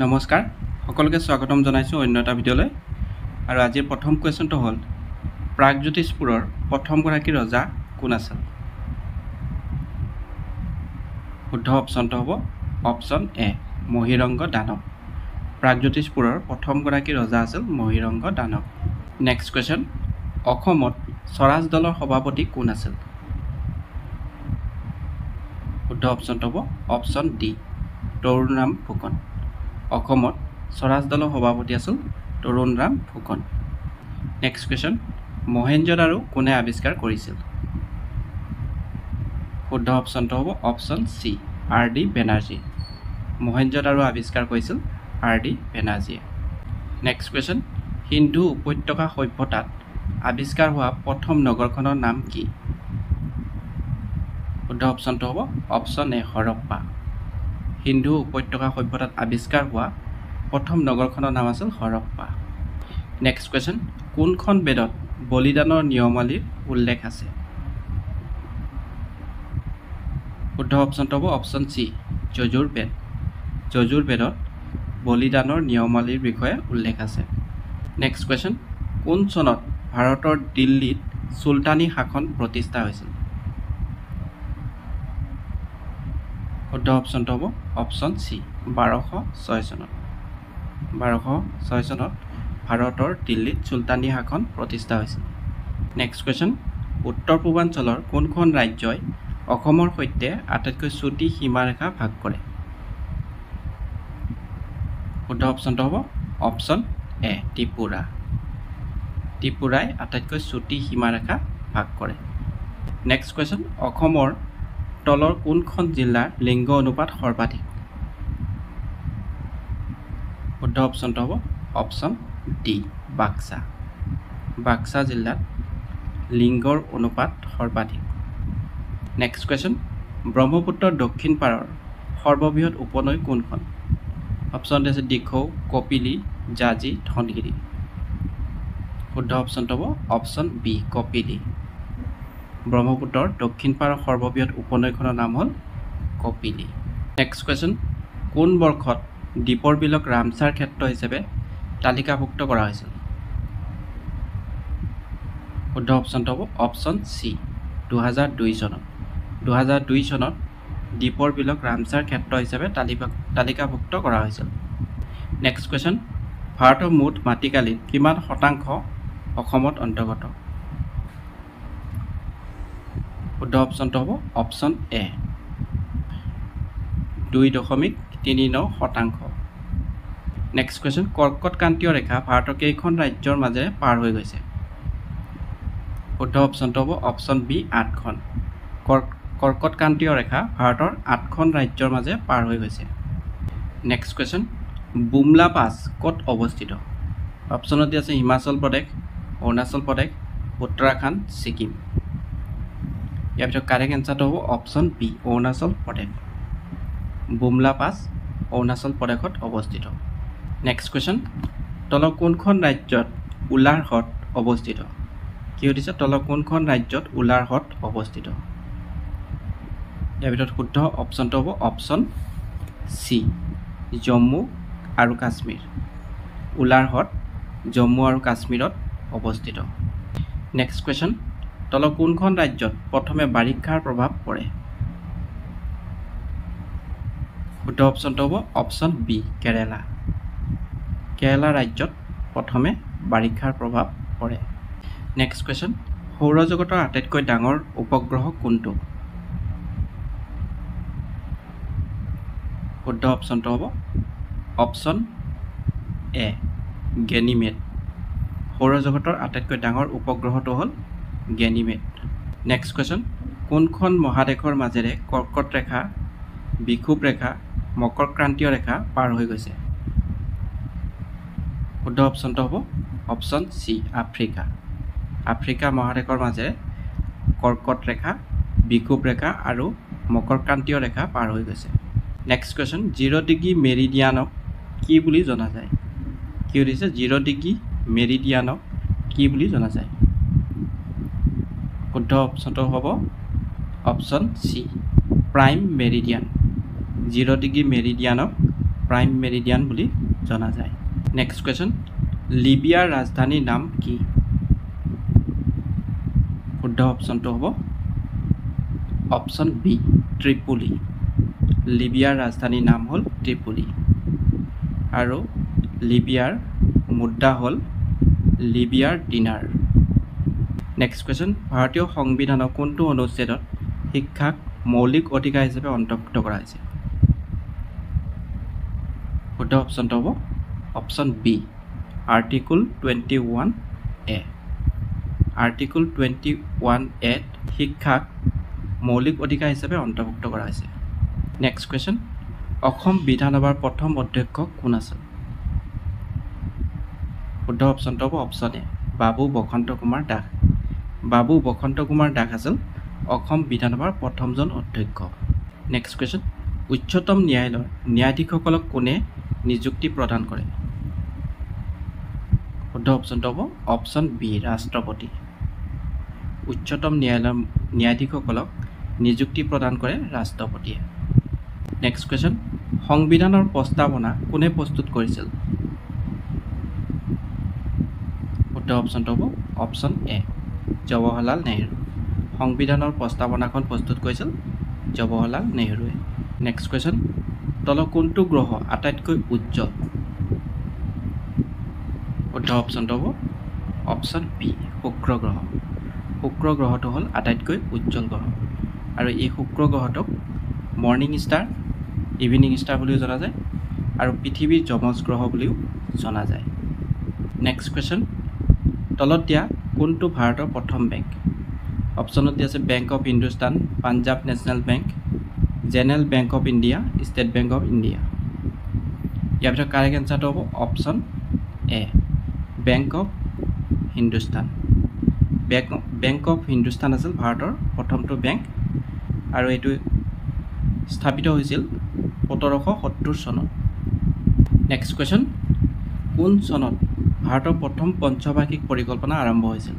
নমস্কাৰ সকলোকে স্বাগতম জনাইছো অন্য এটা ভিডিঅলৈ আৰু আজিৰ প্ৰথম কোৱেশ্চনটো হ'ল প্ৰাগজ্যোতিষপুৰৰ প্ৰথম গৰাকী ৰজা কোন আছিল শুদ্ধ অপচনটো হ'ব অপচন এ মহিৰংগ দানৱ প্ৰাগজ্যোতিষপুৰৰ প্ৰথম গৰাকী ৰজা আছিল মহিৰংগ দানৱ নেক্সট কোৱেশ্চন অসমত স্বৰাজ দলৰ সভাপতি কোন আছিল শুদ্ধ অপচনটো হ'ব অপচন ডি তৰুণৰাম ফুকন অসমত স্বৰাজ দলৰ সভাপতি আছিল তৰুণৰাম ফুকন নেক্সট কোৱেশ্চন মহেঞ্জোদাৰো কোনে আৱিষ্কাৰ কৰিছিল শুদ্ধ অপচনটো হ'ব option C R D Banerjee Mohenjodaro আৱিষ্কাৰ কৰিছিল আৰ ডি বেনাৰ্জীয়ে নেক্সট কোৱেশ্চন সিন্ধু উপত্যকা সভ্যতাত আৱিষ্কাৰ হোৱা প্ৰথম নগৰখনৰ নাম কি শুদ্ধ অপচনটো হ'ব অপচন এ হৰপ্পা সিন্ধু উপত্যকা সভ্যতাত আৱিষ্কাৰ হোৱা প্ৰথম নগৰখনৰ নাম আছিল হৰপ্পা নেক্সট কোৱেশ্চন কোনখন বেদত বলিদানৰ নিয়মাৱলীৰ উল্লেখ আছে শুদ্ধ অপচনটো হ'ব অপচন চি যজুৰ্বেদত বলিদানৰ নিয়মাৱলীৰ বিষয়ে উল্লেখ আছে নেক্সট কোৱেশ্চন কোন চনত ভাৰতৰ দিল্লীত চুলতানী শাসন প্ৰতিষ্ঠা হৈছিল শুদ্ধ অপচনটো হ'ব অপচন চি 1206 চনত ভাৰতৰ দিল্লীত চুলতানী শাসন প্ৰতিষ্ঠা হৈছিল নেক্সট কোৱেশ্চন উত্তৰ পূৰ্বাঞ্চলৰ কোনখন ৰাজ্যই অসমৰ সৈতে আটাইতকৈ চুটি সীমাৰেখা ভাগ কৰে শুদ্ধ অপচনটো হ'ব অপচন এ ত্ৰিপুৰাই আটাইতকৈ চুটি সীমাৰেখা ভাগ কৰে নেক্সট কোৱেশ্চন অসমৰ তলৰ কোনখন জিলাৰ লিংগ অনুপাত সৰ্বাধিক শুদ্ধ অপচনটো হ'ব অপচন ডি বাক্সা জিলাত লিংগৰ অনুপাত সৰ্বাধিক নেক্সট কোৱেশ্চন ব্ৰহ্মপুত্ৰৰ দক্ষিণ পাৰৰ সৰ্ববৃহৎ উপনৈ কোনখন অপচন আছে দিখৌ কপিলী জাঁজি ধনশিৰি শুদ্ধ অপচনটো হ'ব অপচন বি কপিলী ব্ৰহ্মপুত্ৰৰ দক্ষিণ পাৰৰ সৰ্ববৃহৎ উপনৈখনৰ নাম হ'ল কপিলী নেক্সট কোৱেশ্চন কোন বৰ্ষত দীপৰ বিলক ৰামছাৰ ক্ষেত্ৰ হিচাপে তালিকাভুক্ত কৰা হৈছিল শুদ্ধ অপচনটো হ'ব অপচন চি 2002 চনত দীপৰ বিলক ৰামছাৰ ক্ষেত্ৰ হিচাপে তালিকাভুক্ত কৰা হৈছিল নেক্সট কোৱেশ্চন ভাৰতৰ মুঠ মাটিকালিৰ কিমান শতাংশ অসমত অন্তৰ্গত শুদ্ধ অপচনটো হ'ব অপচন এ 2.39 শতাংশ নেক্সট কোৱেশ্চন কৰ্কটক্ৰান্তীয় ৰেখা ভাৰতৰ কেইখন ৰাজ্যৰ মাজেৰে পাৰ হৈ গৈছে শুদ্ধ অপচনটো হ'ব অপচন বি 8খন কৰ্কটক্ৰান্তীয় ৰেখা ভাৰতৰ 8খন ৰাজ্যৰ মাজে পাৰ হৈ গৈছে নেক্সট কোৱেশ্চন বুমলা পাছ ক'ত অৱস্থিত অপচনত আছে হিমাচল প্ৰদেশ অৰুণাচল প্ৰদেশ উত্তৰাখণ্ড ছিকিম ইয়াৰ ভিতৰত কাৰেক্ট এনচাৰটো হ'ব অপচন বি অৰুণাচল প্ৰদেশ বুমলা পাছ অৰুণাচল প্ৰদেশত অৱস্থিত নেক্সট কোৱেশ্চন তলৰ কোনখন ৰাজ্যত উলাৰ হ্ৰদ অৱস্থিত কি সুধিছে তলৰ কোনখন ৰাজ্যত উলাৰ হ্ৰদ অৱস্থিত ইয়াৰ ভিতৰত শুদ্ধ অপচনটো হ'ব অপচন চি জম্মু আৰু কাশ্মীৰ উলাৰ হ্ৰদ জম্মু আৰু কাশ্মীৰত অৱস্থিত নেক্সট কোৱেশ্চন তলৰ কোনখন ৰাজ্যত প্ৰথমে বাৰিষাৰ প্ৰভাৱ পৰে শুদ্ধ অপচনটো হ'ব অপচন বি কেৰেলা ৰাজ্যত প্ৰথমে বাৰিষাৰ প্ৰভাৱ পৰে নেক্সট কোৱেশ্চন সৌৰজগতৰ আটাইতকৈ ডাঙৰ উপগ্ৰহ কোনটো শুদ্ধ অপচনটো হ'ব অপচন এ গেনিমেড সৌৰজগতৰ আটাইতকৈ ডাঙৰ উপগ্ৰহটো হ'ল গেনিমেড নেক্সট কোৱেশ্চন কোনখন মহাদেশৰ মাজেৰে কৰ্কট ৰেখা বিষুৱ ৰেখা মকৰক্ৰান্তীয় ৰেখা পাৰ হৈ গৈছে শুদ্ধ অপচনটো হ'ব অপচন চি আফ্ৰিকা মহাদেশৰ মাজেৰে কৰ্কট ৰেখা বিষুৱ ৰেখা আৰু মকৰক্ৰান্তীয় ৰেখা পাৰ হৈ গৈছে নেক্সট কোৱেশ্চন 0 ডিগ্ৰী মেৰিডিয়ানক কি বুলি জনা যায় কি সুধিছে 0 ডিগ্ৰী মেৰিডিয়ানক কি বুলি জনা যায় শুদ্ধ অপচনটো হ'ব option C prime meridian 0 degree মেৰিডিয়ানক প্ৰাইম মেৰিডিয়ান বুলি জনা যায় নেক্সট কোৱেশ্চন লিবিয়াৰ ৰাজধানীৰ নাম কি শুদ্ধ অপশ্যনটো হ'ব অপশ্যন বি ত্ৰিপোলি লিবিয়াৰ ৰাজধানীৰ নাম হ'ল ত্ৰিপোলি আৰু লিবিয়াৰ মুদ্ৰা হ'ল লিবিয়াৰ দিনাৰ নেক্সট কোৱেশ্চন ভাৰতীয় সংবিধানৰ কোনটো অনুচ্ছেদত শিক্ষাক মৌলিক অধিকাৰ হিচাপে অন্তৰ্ভুক্ত কৰা হৈছে শুদ্ধ অপশ্যনটো হ'ব option B article 21A article 21A শিক্ষাক মৌলিক অধিকাৰ হিচাপে অন্তৰ্ভুক্ত কৰা হৈছে নেক্সট কোৱেশ্চন অসম বিধানসভাৰ প্ৰথম অধ্যক্ষ কোন আছিল শুদ্ধ অপশ্যনটো হ'ব অপশ্যন এ বাবু বসন্ত কুমাৰ দাস বাবু বসন্ত কুমাৰ দাস আছিল অসম বিধানসভাৰ প্ৰথমজন অধ্যক্ষ নেক্সট কোৱেশ্চন উচ্চতম ন্যায়ালয়ৰ ন্যায়াধীশসকলক কোনে নিযুক্তি প্ৰদান কৰে শুদ্ধ অপশ্যনটো হ'ব অপশ্যন বি ৰাষ্ট্ৰপতি উচ্চতম ন্যায়ালয়ৰ ন্যায়াধীশসকলক নিযুক্তি প্ৰদান কৰে ৰাষ্ট্ৰপতিয়ে নেক্সট কোৱেশ্চন সংবিধানৰ প্ৰস্তাৱনা কোনে প্ৰস্তুত কৰিছিল শুদ্ধ অপশ্যনটো হ'ব অপশ্যন এ জৱাহৰলাল নেহৰু সংবিধানৰ প্ৰস্তাৱনাখন প্ৰস্তুত কৰিছিল জৱাহৰলাল নেহৰুৱে নেক্সট কোৱেশ্চন তলৰ কোনটো গ্ৰহ আটাইতকৈ উজ্জ্বল শুদ্ধ অপশ্যনটো হ'ব অপশ্যন বি শুক্ৰ গ্ৰহটো হ'ল আটাইতকৈ উজ্জ্বল গ্ৰহ আৰু এই শুক্ৰ গ্ৰহটোক মৰ্ণিং ষ্টাৰ ইভিনিং ষ্টাৰ বুলিও জনা যায় আৰু পৃথিৱীৰ যমজ গ্ৰহ বুলিও জনা যায় নেক্সট কুৱেশ্যন তলত দিয়া কোনটো ভাৰতৰ প্ৰথম বেংক অপশ্যনত দিয়া আছে bank of Hindustan Punjab national bank general bank of India state bank of India ইয়াৰ ভিতৰত কাৰেক্ট এনচাৰটো হ'ব option A bank of Hindustan bank of Hindustan আছিল ভাৰতৰ প্ৰথমটো বেংক আৰু এইটো স্থাপিত হৈছিল 1770 চনত নেক্সট কুৱেশ্যন কোন চনত ভাৰতৰ প্ৰথম পঞ্চবাৰ্ষিক পৰিকল্পনা আৰম্ভ হৈছিল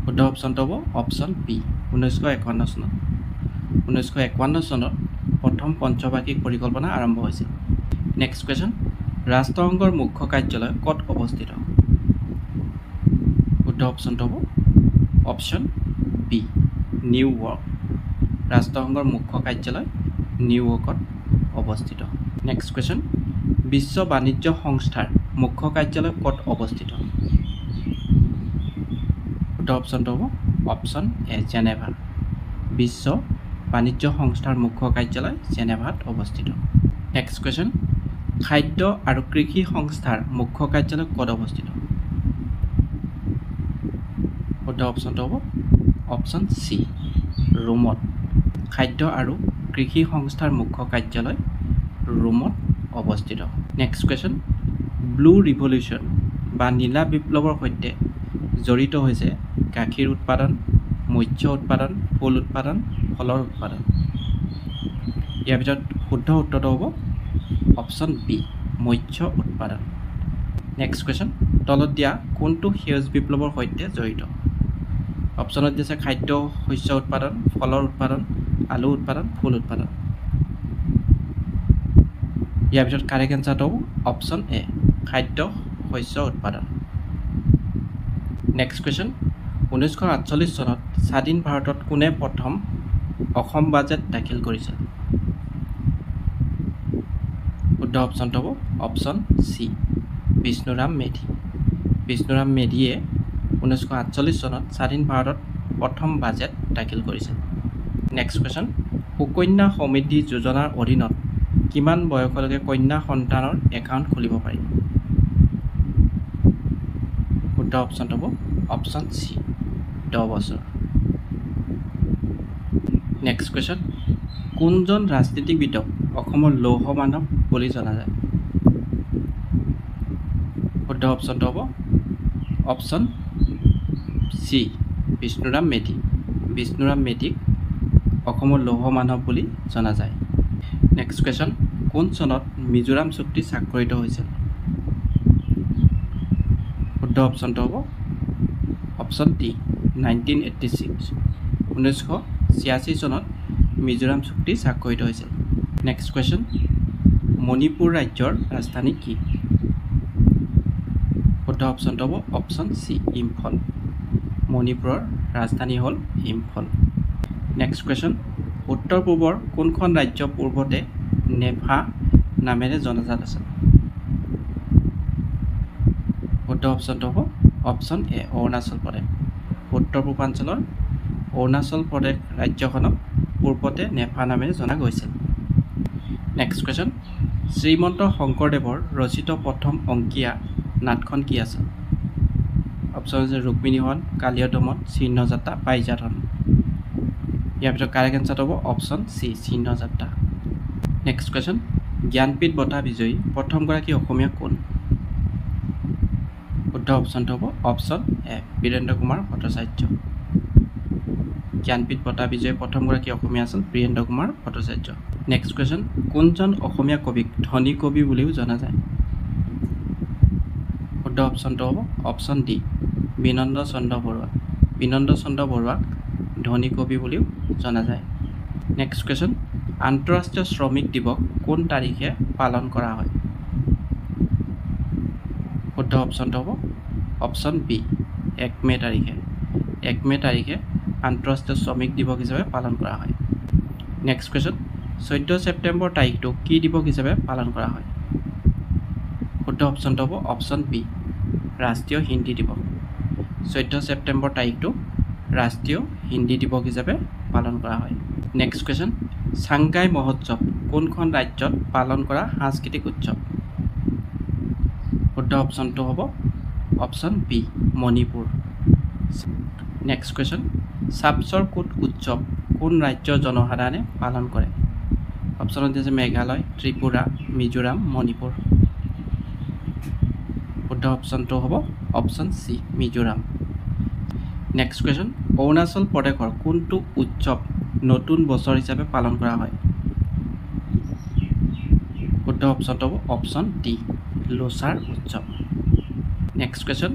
শুদ্ধ অপশ্যনটো হ'ব অপশ্যন বি 1951 চনত 1951 চনত প্ৰথম পঞ্চবাৰ্ষিক পৰিকল্পনা আৰম্ভ হৈছিল নেক্সট কুৱেশ্যন ৰাষ্ট্ৰসংঘৰ মুখ্য কাৰ্যালয় ক'ত অৱস্থিত শুদ্ধ অপশ্যনটো হ'ব অপশ্যন বি নিউয়ৰ্ক ৰাষ্ট্ৰসংঘৰ মুখ্য কাৰ্যালয় নিউয়ৰ্কত অৱস্থিত নেক্সট কুৱেশ্যন বিশ্ব বাণিজ্য সংস্থাৰ মুখ্য কাৰ্যালয় ক'ত অৱস্থিত শুদ্ধ অপশ্যনটো হ'ব অপশ্যন এ জেনেভা বিশ্ব বাণিজ্য সংস্থাৰ মুখ্য কাৰ্যালয় জেনেভাত অৱস্থিত নেক্সট কুৱেশ্যন খাদ্য আৰু কৃষি সংস্থাৰ মুখ্য কাৰ্যালয় ক'ত অৱস্থিত শুদ্ধ অপশ্যনটো হ'ব অপশ্যন চি ৰোমত খাদ্য আৰু কৃষি সংস্থাৰ মুখ্য কাৰ্যালয় ৰোমত অৱস্থিত নেক্সট কুৱেশ্যন ব্লু ৰিভলিউশ্যন বা নীলা বিপ্লৱৰ সৈতে জড়িত হৈছে গাখীৰ উৎপাদন মৎস্য উৎপাদন ফুল উৎপাদন ফলৰ উৎপাদন ইয়াৰ ভিতৰত শুদ্ধ উত্তৰটো হ'ব অপশ্যন বি মৎস্য উৎপাদন নেক্সট কুৱেশ্যন তলত দিয়া কোনটো সেউজ বিপ্লৱৰ সৈতে জড়িত অপশ্যনত দিছে খাদ্য শস্য উৎপাদন ফলৰ উৎপাদন আলু উৎপাদন ফুল উৎপাদন ইয়াৰ ভিতৰত কাৰেক্ট এনচাৰটো অপশ্যন এ খাদ্য শস্য উৎপাদন নেক্সট কুৱেশ্যন 1948 চনত স্বাধীন ভাৰতত কোনে প্ৰথম অসম বাজেট দাখিল কৰিছিল শুদ্ধ অপশ্যনটো হ'ব অপশ্যন চি বিষ্ণুৰাম মেধিয়ে 1948 চনত স্বাধীন ভাৰতত প্ৰথম বাজেট দাখিল কৰিছিল নেক্সট কুৱেশ্যন সুকন্যা সমৃদ্ধি যোজনাৰ অধীনত কিমান বয়সলৈকে কন্যা সন্তানৰ একাউণ্ট খুলিব পাৰি শুদ্ধ অপশ্যনটো হ'ব অপশ্যন চি 10 বছৰ নেক্সট কুৱেশ্যন কোনজন ৰাজনীতিবিদক অসমৰ লৌহ মানৱ বুলি জনা যায় শুদ্ধ অপশ্যনটো হ'ব অপশ্যন চি বিষ্ণুৰাম মেধিক অসমৰ লৌহ মানৱ বুলি জনা যায় নেক্সট কুৱেশ্যন কোন চনত মিজোৰাম চুক্তি স্বাক্ষৰিত হৈছিল শুদ্ধ অপশ্যনটো হ'ব অপশ্যন ডি 1986 1986 চনত মিজোৰাম চুক্তি স্বাক্ষৰিত হৈছিল নেক্সট কুৱেশ্যন মণিপুৰ ৰাজ্যৰ ৰাজধানী কি শুদ্ধ অপশ্যনটো হ'ব অপশ্যন চি ইম্ফল মণিপুৰৰ ৰাজধানী হ'ল ইম্ফল নেক্সট কুৱেশ্যন উত্তৰ পূবৰ কোনখন ৰাজ্য পূৰ্বতে নেফা নামেৰে জনাজাত আছিল শুদ্ধ অপশ্যনটো হ'ব অপশ্যন এ অৰুণাচল প্ৰদেশ উত্তৰ পূৰ্বাঞ্চলৰ অৰুণাচল প্ৰদেশ ৰাজ্যখনক পূৰ্বতে নেফা নামেৰে জনা গৈছিল নেক্সট কুৱেশ্যন শ্ৰীমন্ত শংকৰদেৱৰ ৰচিত প্ৰথম অংকীয়া নাটখন কি আছিল অপশ্যন হৈছে ৰুক্মিণী হৰণ কালীয় দমন চিহ্নযাত্ৰা পাৰিজাত হৰণ ইয়াৰ ভিতৰত কাৰেক্ট এনচাৰটো হ'ব option C Chinhayatra next question Jnanpith বঁটা বিজয়ী প্ৰথমগৰাকী অসমীয়া কোন শুদ্ধ অপশ্যনটো হ'ব অপশ্যন এ বীৰেন্দ্ৰ কুমাৰ ভট্টাচাৰ্য জ্ঞানপীঠ বঁটা বিজয়ী প্ৰথমগৰাকী অসমীয়া আছিল বীৰেন্দ্ৰ কুমাৰ ভট্টাচাৰ্য নেক্সট কুৱেশ্যন কোনজন অসমীয়া কবিক ধনী কবি বুলিও জনা যায় শুদ্ধ অপশ্যনটো হ'ব অপশ্যন ডি বিনন্দ চন্দ্ৰ বৰুৱা বিনন্দ চন্দ্ৰ বৰুৱাক ধনী কবি বুলিও জনা যায় নেক্সট কুৱেশ্যন আন্তঃৰাষ্ট্ৰীয় শ্ৰমিক দিৱস কোন তাৰিখে পালন কৰা হয় শুদ্ধ অপশ্যনটো হ'ব অপশ্যন বি 1 মে তাৰিখে 1 মে তাৰিখে আন্তঃৰাষ্ট্ৰীয় শ্ৰমিক দিৱস হিচাপে পালন কৰা হয় নেক্সট কুৱেশ্যন 14 ছেপ্টেম্বৰ তাৰিখটো কি দিৱস হিচাপে পালন কৰা হয় শুদ্ধ অপশ্যনটো হ'ব অপশ্যন বি ৰাষ্ট্ৰীয় হিন্দী দিৱস 14 ছেপ্টেম্বৰ তাৰিখটো ৰাষ্ট্ৰীয় হিন্দী দিৱস হিচাপে পালন কৰা হয় নেক্সট কুৱেশ্যন ছাংগাই মহোৎসৱ কোনখন ৰাজ্যত পালন কৰা সাংস্কৃতিক উৎসৱ শুদ্ধ অপশ্যনটো হ'ব option B Manipur next question Chapchar Kut উৎসৱ কোন ৰাজ্যৰ জনসাধাৰণে পালন কৰে অপশ্যনত আছে মেঘালয় ত্ৰিপুৰা মিজোৰাম মণিপুৰ শুদ্ধ অপশ্যনটো হ'ব option C Mizoram next question Arunachal প্ৰদেশৰ কোনটো উৎসৱ নতুন বছৰ হিচাপে পালন কৰা হয় শুদ্ধ অপশ্যনটো হ'ব অপশ্যন ডি লোচাৰ উৎসৱ নেক্সট কুৱেশ্যন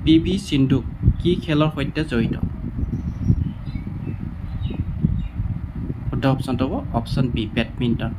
PV সিন্ধু কি খেলৰ সৈতে জড়িত শুদ্ধ অপশ্যনটো হ'ব option B badminton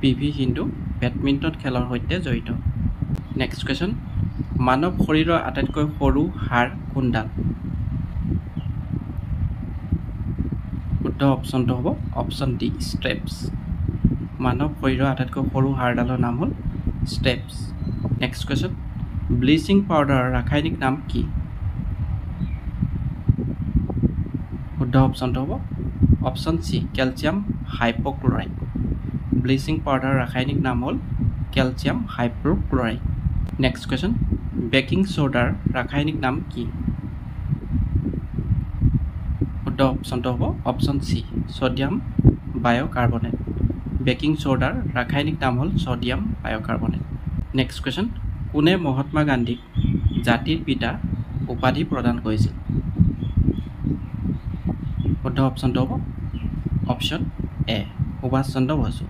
PV Sindhu badminton খেলৰ সৈতে জড়িত নেক্সট কুৱেশ্যন মানৱ শৰীৰৰ আটাইতকৈ সৰু হাড় কোনডাল শুদ্ধ অপশ্যনটো হ'ব অপশ্যন ডি ষ্ট্ৰেপছ মানৱ শৰীৰৰ আটাইতকৈ সৰু হাড়ডালৰ নাম হ'ল ষ্ট্ৰেপছ নেক্সট কুৱেশ্যন ব্লিচিং পাউডাৰৰ ৰাসায়নিক নাম কি শুদ্ধ অপশ্যনটো হ'ব অপশ্যন চি কেলছিয়াম হাইপ'ক্লৰাইড ব্লিচিং পাউডাৰৰ ৰাসায়নিক নাম হ'ল কেলছিয়াম হাইপ'ক্লৰাইড নেক্সট কুৱেশ্যন বেকিং ছ'ডাৰ ৰাসায়নিক নাম কি শুদ্ধ অপশ্যনটো হ'ব অপশ্যন চি ছ'ডিয়াম বায়'কাৰ্বনেট বেকিং ছ'ডাৰ ৰাসায়নিক নাম হ'ল ছ'ডিয়াম বায়'কাৰ্বনেট নেক্সট কুৱেশ্যন কোনে মহাত্মা গান্ধীক জাতিৰ পিতা উপাধি প্ৰদান কৰিছিল শুদ্ধ অপশ্যনটো হ'ব অপশ্যন এ সুভাষ চন্দ্ৰ বসু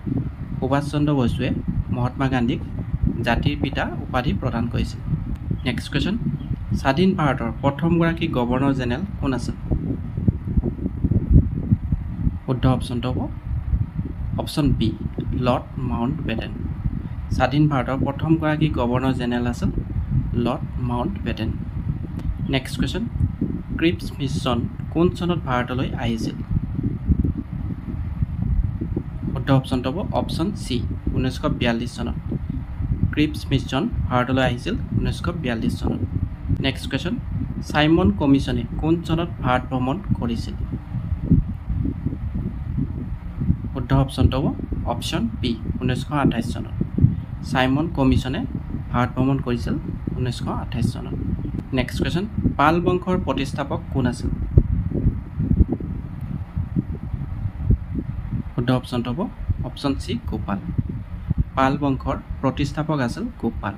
সুভাষ চন্দ্ৰ বসুৱে মহাত্মা গান্ধীক জাতিৰ পিতা উপাধি প্ৰদান কৰিছিল নেক্সট কুৱেশ্যন স্বাধীন ভাৰতৰ প্ৰথমগৰাকী গভৰ্ণৰ জেনেৰেল কোন আছিল শুদ্ধ অপশ্যনটো হ'ব option B Lord Mountbatten স্বাধীন ভাৰতৰ প্ৰথমগৰাকী গভৰ্ণৰ জেনেৰেল আছিল Lord Mountbatten next question Cripps mission কোন চনত ভাৰতলৈ আহিছিল শুদ্ধ অপশ্যনটো হ'ব অপশ্যন চি 1942 চনত ক্ৰিপছ মিছন ভাৰতলৈ আহিছিল 1942 চনত নেক্সট কুৱেশ্যন চাইমন কমিছনে কোন চনত ভাৰত ভ্ৰমণ কৰিছিল শুদ্ধ অপশ্যনটো হ'ব অপশ্যন বি 1928 চনত চাইমন কমিছনে ভাৰত ভ্ৰমণ কৰিছিল 1928 চনত নেক্সট কুৱেশ্যন পাল বংশৰ প্ৰতিষ্ঠাপক কোন আছিল শুদ্ধ অপশ্যনটো হ'ব অপশ্যন চি গোপাল পাল বংশৰ প্ৰতিষ্ঠাপক আছিল গোপাল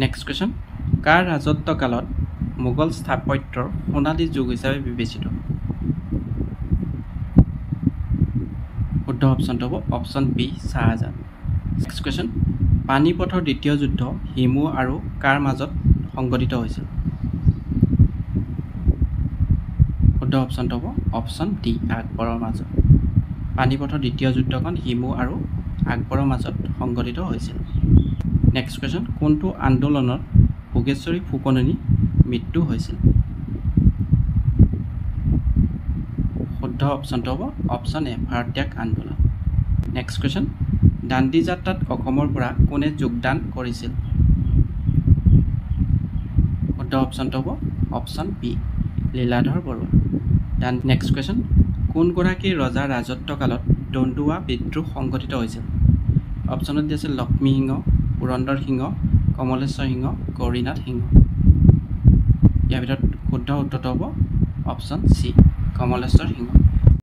নেক্সট কুৱেশ্যন কাৰ ৰাজত্বকালত মোগল স্থাপত্যৰ সোণালী যুগ হিচাপে বিবেচিত শুদ্ধ অপশ্যনটো হ'ব option B Shahjahan next question পানীপথৰ দ্বিতীয় যুদ্ধ হিমু আৰু কাৰ মাজত সংঘটিত হৈছিল শুদ্ধ অপশ্যনটো হ'ব অপশ্যন ডি আকবৰৰ মাজত পানিপথৰ দ্বিতীয় যুদ্ধখন হিমু আৰু আকবৰৰ মাজত সংঘটিত হৈছিল। নেক্সট কুৱেশ্যন, কোনটো আন্দোলনত ভোগেশ্বৰী ফুকননিৰ মৃত্যু হৈছিল? শুদ্ধ অপশ্যনটো হ'ব অপশ্যন এ ভাৰত্যাগ আন্দোলন। নেক্সট কুৱেশ্যন, দাণ্ডি যাত্ৰাত অসমৰ পৰা কোনে যোগদান কৰিছিল? শুদ্ধ অপশ্যনটো হ'ব option B Liladhar Barua. Next question, কোনগৰাকী ৰজাৰ ৰাজত্বকালত দণ্ডুৱা বিদ্ৰোহ সংঘটিত হৈছিল? অপশ্যনত দি আছে লক্ষ্মী সিংহ, পুৰন্দৰ সিংহ, কমলেশ্বৰ সিংহ, গৌৰীনাথ সিংহ। ইয়াৰ ভিতৰত শুদ্ধ উত্তৰটো হ'ব অপশ্যন চি কমলেশ্বৰ সিংহ।